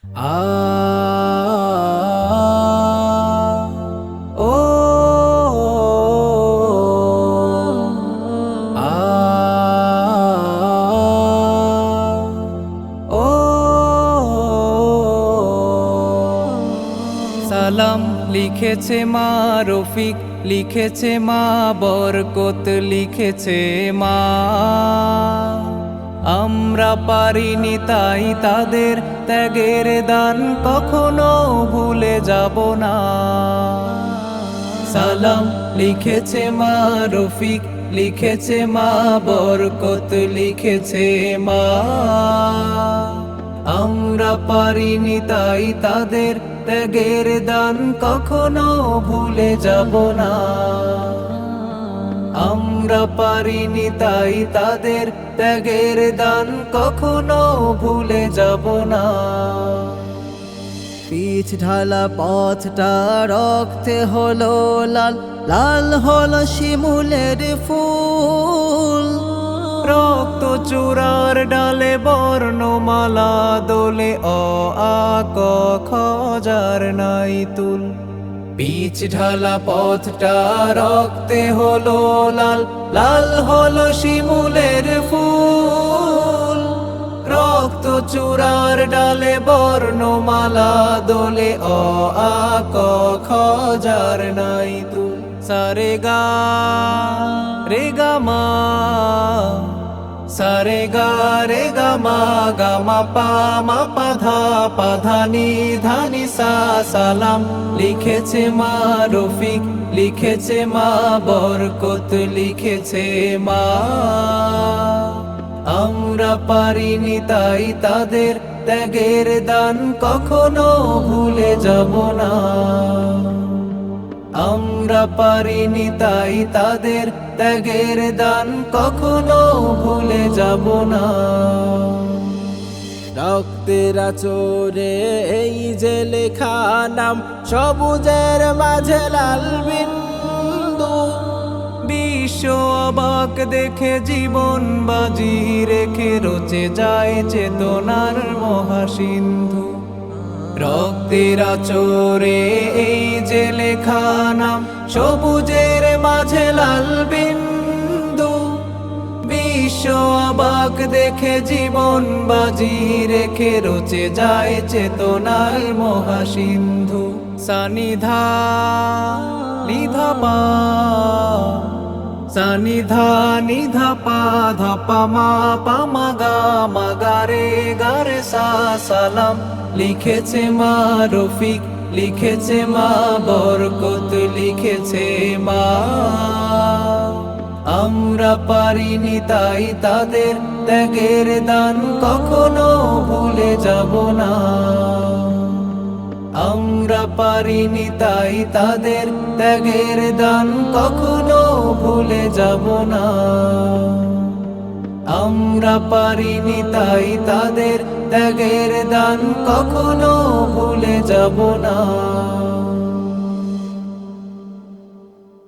আ ও আ ও সালাম লিখেছে মা রফিক, লিখেছে মা বরকত, লিখেছে মা। আমরা পারিনি তাই তাদের ত্যাগের দান কখনো ভুলে যাব না। সালাম লিখেছে মা রফিক, লিখেছে মা বরকত, লিখেছে মা। আমরা পারিনি তাই তাদের ত্যাগের দান কখনো ভুলে যাব না। আমরা পারিনি তাই তাদের ত্যাগের দান কখনো ভুলে যাব না। পিচ ঢালা পথটা রক্তে হলো লাল, লাল হলো শিমুলের ফুল। রক্ত চূড়ার ডালে বর্ণমালা দোলে, অ আ ক খ যার নাই তুল। পিচ ঢালা পথটা রক্তে হলো লাল, লাল হলো শিমুলের ফুল। রক্ত চূড়ার ডালে বর্ণমালা দোলে, অ আ ক খ যার নাই তুল। সারে গা রে গা মা, সারে গা রে গা মা, গা মা পা মা পা ধা, পা ধা নি ধা নি সা। সালাম লিখেছে মা রফিক, লিখেছে মা বরকত, লিখেছে মা। আমরা পারিনি তাই তাদের ত্যাগের দান কখনো ভুলে যাব না। আমরা পারিনি তাই তাদের ত্যাগের দান কখনো ভুলে যাব না। রক্তের আচরে এই যে লেখা নাম, সবুজের মাঝে লাল বিন্দু। বিশ্ব অবাক দেখে জীবন বাজি রেখে রচে যায় চেতনার মহাসিন্ধু। রক্তের আচরে এই যে লেখা নাম, সবুজের মাঝে লাল বিন্দু। বিশ্ব অবাক দেখে জীবন বাজি রেখে রচে যায় চেতনার মহাসিন্ধু। সানিধা নিধা পা, সানিধা নিধা পা ধা পা মা পা মা গা, মা গা রে গা রে সা। সালাম লিখেছে মা রফিক, লিখেছে মা বরকত, লিখেছে মা। আমরা পারিনি তাই তাদের ত্যাগের দান কখনো ভুলে যাব না। আমরা পারিনি তাই তাদের ত্যাগের দান কখনো ভুলে যাব না। আমরা পারিনি তাই তাদের ত্যাগের দান কখনো ভুলে যাব না।